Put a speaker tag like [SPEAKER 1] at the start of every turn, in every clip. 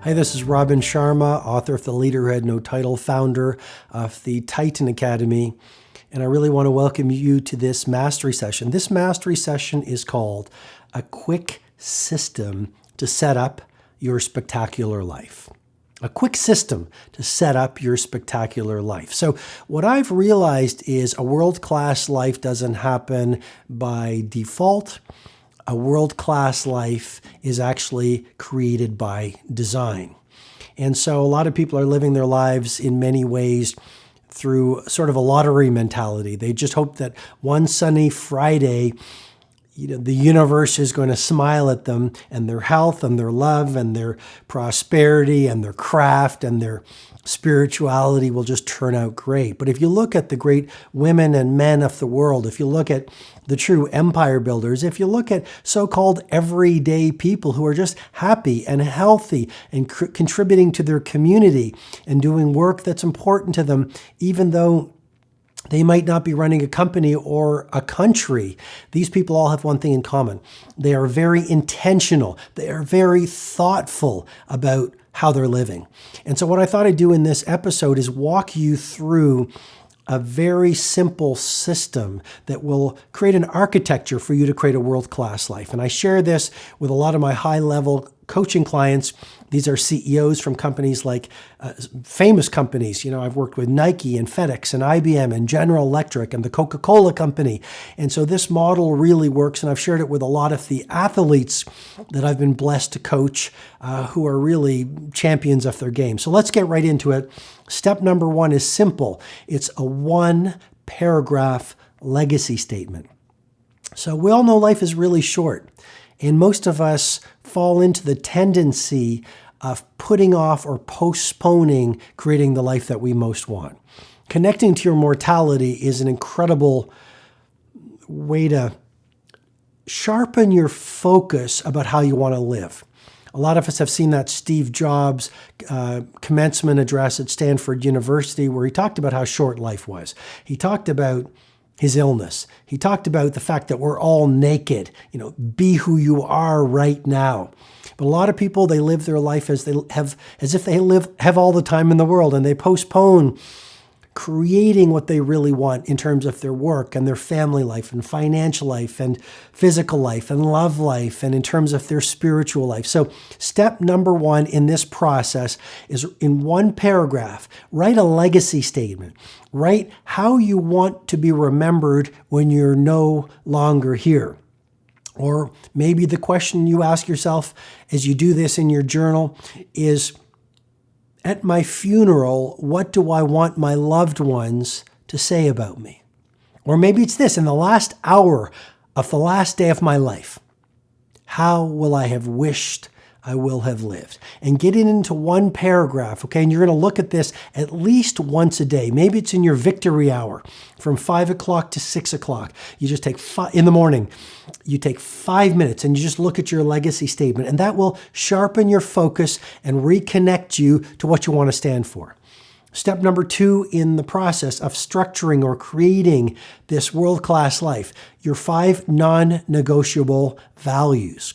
[SPEAKER 1] Hi, this is Robin Sharma, author of The Leader Who Had No Title, founder of the Titan Academy. And I really want to welcome you to this mastery session. This mastery session is called A Quick System to Set Up Your Spectacular Life. A quick system to set up your spectacular life. So what I've realized is a world-class life doesn't happen by default. A world-class life is actually created by design. And so a lot of people are living their lives in many ways through sort of a lottery mentality. They just hope that one sunny Friday, the universe is going to smile at them, and their health and their love and their prosperity and their craft and their spirituality will just turn out great. But if you look at the great women and men of the world, if you look at the true empire builders, if you look at so-called everyday people who are just happy and healthy and contributing to their community and doing work that's important to them, even though they might not be running a company or a country, these people all have one thing in common. They are very intentional. They are very thoughtful about how they're living. And so what I thought I'd do in this episode is walk you through a very simple system that will create an architecture for you to create a world-class life. And I share this with a lot of my high-level coaching clients. These are CEOs from companies like famous companies. I've worked with Nike and FedEx and IBM and General Electric and the Coca-Cola Company. And so this model really works. And I've shared it with a lot of the athletes that I've been blessed to coach who are really champions of their game. So let's get right into it. Step number one is simple. It's a one-paragraph legacy statement. So we all know life is really short. And most of us fall into the tendency of putting off or postponing creating the life that we most want. Connecting to your mortality is an incredible way to sharpen your focus about how you want to live. A lot of us have seen that Steve Jobs commencement address at Stanford University where he talked about how short life was. He talked about his illness. He talked about the fact that we're all naked. Be who you are right now. But a lot of people, they live their life as if they have all the time in the world, and they postpone creating what they really want in terms of their work and their family life and financial life and physical life and love life and in terms of their spiritual life. So step number one in this process is in one paragraph, write a legacy statement. Write how you want to be remembered when you're no longer here. Or maybe the question you ask yourself as you do this in your journal is, at my funeral, what do I want my loved ones to say about me? Or maybe it's this, in the last hour of the last day of my life, how will I have wished I will have lived? And get it into one paragraph, okay? And you're going to look at this at least once a day. Maybe it's in your victory hour from 5 o'clock to 6 o'clock. You just take in the morning, you take 5 minutes and you just look at your legacy statement, and that will sharpen your focus and reconnect you to what you want to stand for. Step number two in the process of structuring or creating this world-class life, your 5 non-negotiable values.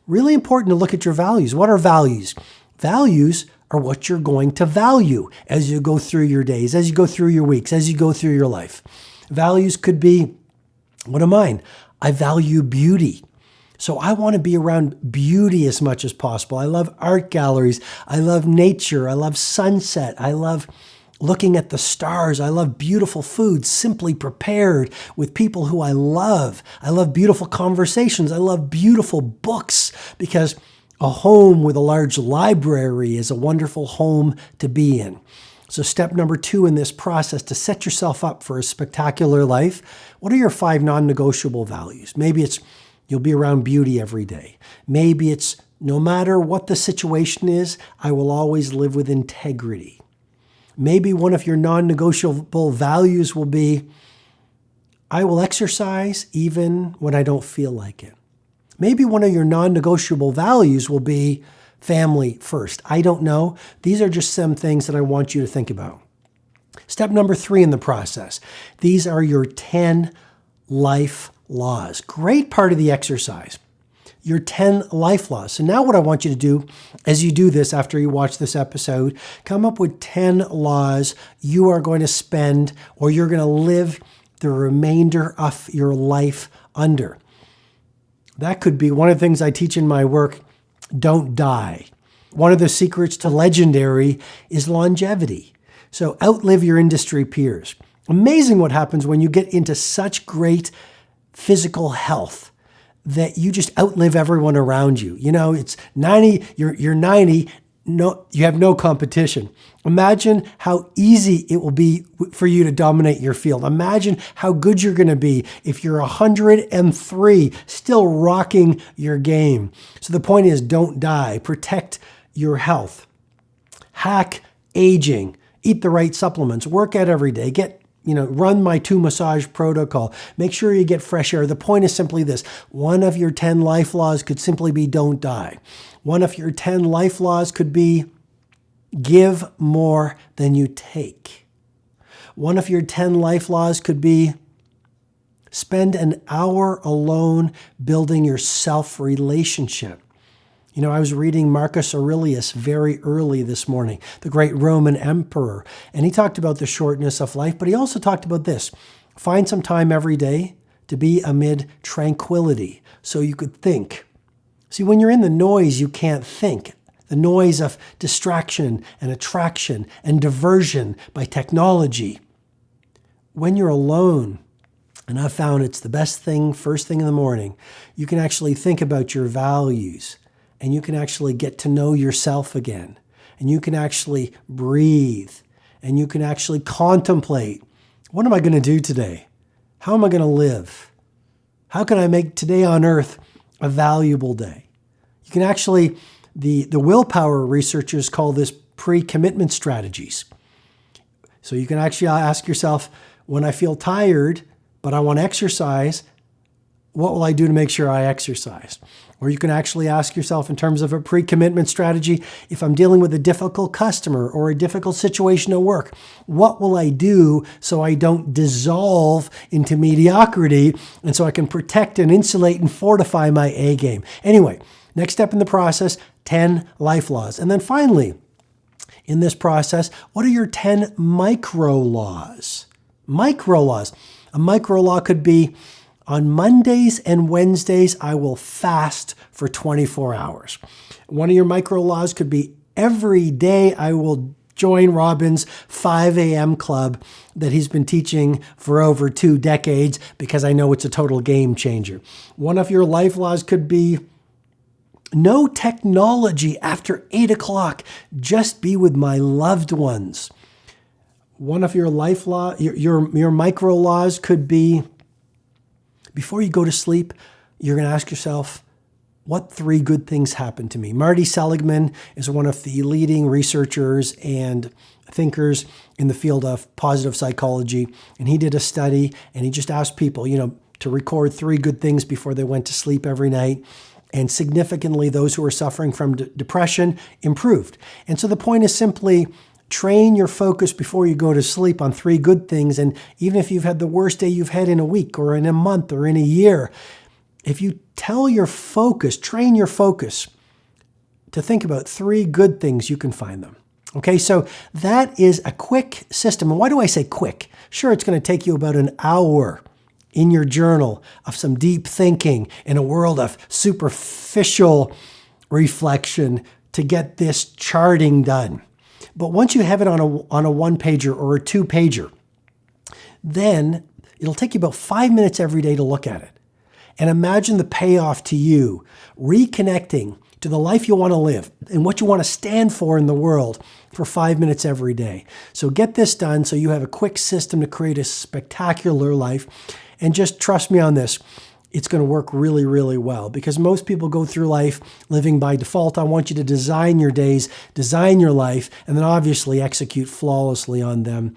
[SPEAKER 1] Really important to look at your values. What are values? Values are what you're going to value as you go through your days, as you go through your weeks, as you go through your life. Values could be, what are mine? I value beauty. So I want to be around beauty as much as possible. I love art galleries. I love nature. I love sunset. I love looking at the stars. I love beautiful food, simply prepared with people who I love. I love beautiful conversations. I love beautiful books because a home with a large library is a wonderful home to be in. So step number two in this process to set yourself up for a spectacular life, what are your 5 non-negotiable values? Maybe it's you'll be around beauty every day. Maybe it's no matter what the situation is, I will always live with integrity. Maybe one of your non-negotiable values will be, I will exercise even when I don't feel like it. Maybe one of your non-negotiable values will be family first. I don't know. These are just some things that I want you to think about. Step number 3 in the process. These are your 10 life laws. Great part of the exercise. your 10 life laws. So now what I want you to do as you do this after you watch this episode, come up with 10 laws you are going to spend or you're going to live the remainder of your life under. That could be one of the things I teach in my work, don't die. One of the secrets to legendary is longevity. So outlive your industry peers. Amazing what happens when you get into such great physical health that you just outlive everyone around you. You know, it's 90, you're 90, no, you have no competition. Imagine how easy it will be for you to dominate your field. Imagine how good you're going to be if you're 103, still rocking your game. So the point is, don't die. Protect your health. Hack aging. Eat the right supplements. Work out every day. Run my 2 massage protocol. Make sure you get fresh air. The point is simply this. One of your 10 life laws could simply be don't die. One of your 10 life laws could be give more than you take. One of your 10 life laws could be spend an hour alone building your self-relationship. You know, I was reading Marcus Aurelius very early this morning, the great Roman emperor, and he talked about the shortness of life, but he also talked about this. Find some time every day to be amid tranquility so you could think. See, when you're in the noise, you can't think. The noise of distraction and attraction and diversion by technology. When you're alone, and I've found it's the best thing first thing in the morning, you can actually think about your values. And you can actually get to know yourself again. And you can actually breathe. And you can actually contemplate. What am I going to do today? How am I going to live? How can I make today on earth a valuable day? You can actually, the willpower researchers call this pre-commitment strategies. So you can actually ask yourself, when I feel tired, but I want to exercise, what will I do to make sure I exercise? Or you can actually ask yourself in terms of a pre-commitment strategy, if I'm dealing with a difficult customer or a difficult situation at work, what will I do so I don't dissolve into mediocrity and so I can protect and insulate and fortify my A game? Anyway, next step in the process, 10 life laws. And then finally, in this process, what are your 10 micro laws? Micro laws. A micro law could be, on Mondays and Wednesdays, I will fast for 24 hours. One of your micro laws could be every day I will join Robin's 5 a.m. club that he's been teaching for over 2 decades because I know it's a total game changer. One of your life laws could be no technology after 8 o'clock. Just be with my loved ones. One of your life law, your micro laws could be, before you go to sleep, you're going to ask yourself, what 3 good things happened to me? Marty Seligman is one of the leading researchers and thinkers in the field of positive psychology. And he did a study and he just asked people, to record 3 good things before they went to sleep every night. And significantly, those who were suffering from depression improved. And so the point is simply, train your focus before you go to sleep on 3 good things. And even if you've had the worst day you've had in a week or in a month or in a year, if you train your focus to think about 3 good things, you can find them. Okay, so that is a quick system. And why do I say quick? Sure, it's going to take you about an hour in your journal of some deep thinking in a world of superficial reflection to get this charting done. But once you have it on a 1-pager or a 2-pager, then it'll take you about 5 minutes every day to look at it. And imagine the payoff to you, reconnecting to the life you want to live and what you want to stand for in the world for 5 minutes every day. So get this done so you have a quick system to create a spectacular life. And just trust me on this. It's going to work really, really well because most people go through life living by default. I want you to design your days, design your life, and then obviously execute flawlessly on them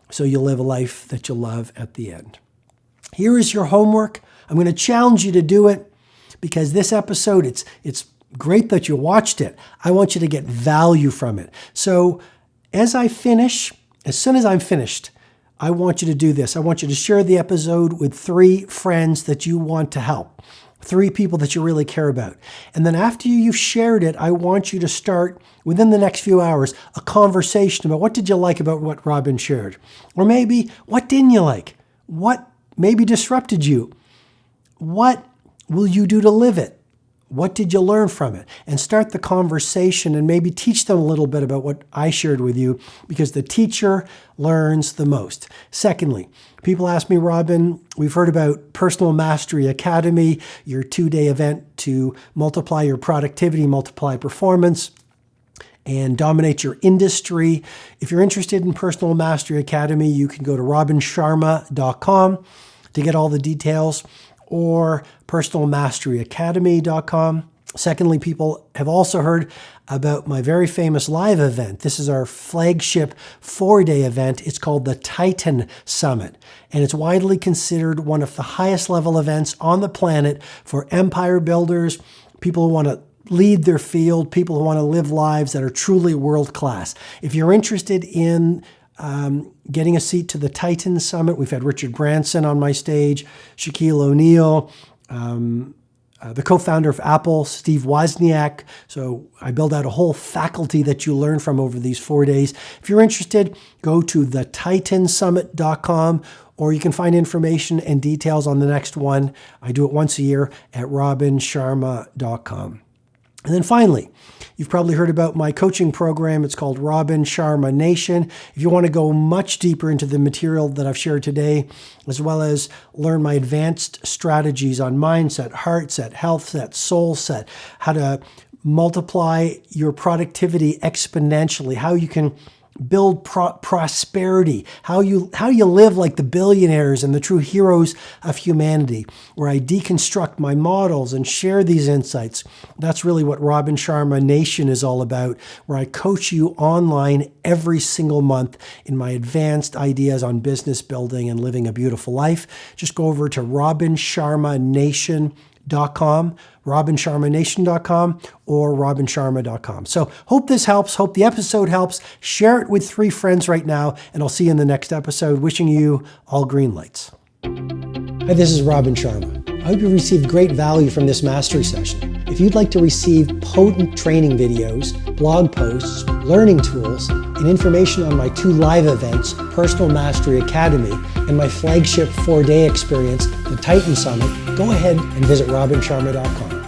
[SPEAKER 1] so you live a life that you love at the end. Here is your homework. I'm going to challenge you to do it because this episode, it's great that you watched it. I want you to get value from it. So as soon as I'm finished, I want you to do this. I want you to share the episode with 3 friends that you want to help. 3 people that you really care about. And then after you've shared it, I want you to start, within the next few hours, a conversation about what did you like about what Robin shared? Or maybe, what didn't you like? What maybe disrupted you? What will you do to live it? What did you learn from it? And start the conversation and maybe teach them a little bit about what I shared with you, because the teacher learns the most. Secondly, people ask me, Robin, we've heard about Personal Mastery Academy, your 2-day event to multiply your productivity, multiply performance, and dominate your industry. If you're interested in Personal Mastery Academy, you can go to robinsharma.com to get all the details, or personalmasteryacademy.com. Secondly, people have also heard about my very famous live event. This is our flagship 4-day event. It's called the Titan Summit, and it's widely considered one of the highest level events on the planet for empire builders, people who want to lead their field, people who want to live lives that are truly world-class. If you're interested in getting a seat to the Titan Summit, we've had Richard Branson on my stage, Shaquille O'Neal, the co-founder of Apple, Steve Wozniak. So I build out a whole faculty that you learn from over these 4 days. If you're interested, go to thetitansummit.com, or you can find information and details on the next one. I do it once a year at robinsharma.com. And then finally, you've probably heard about my coaching program. It's called Robin Sharma Nation. If you want to go much deeper into the material that I've shared today, as well as learn my advanced strategies on mindset, heart set, health set, soul set, how to multiply your productivity exponentially, how you can build prosperity, how you live like the billionaires and the true heroes of humanity, where I deconstruct my models and share these insights. That's really what Robin Sharma Nation is all about, where I coach you online every single month in my advanced ideas on business building and living a beautiful life. Just go over to robinsharmanation.com, robinsharmanation.com, or robinsharma.com. So hope this helps. Hope the episode helps. Share it with 3 friends right now, and I'll see you in the next episode. Wishing you all green lights. Hi, this is Robin Sharma. I hope you received great value from this mastery session. If you'd like to receive potent training videos, blog posts, learning tools, and information on my 2 live events, Personal Mastery Academy and my flagship 4-day experience, the Titan Summit, go ahead and visit robinsharma.com.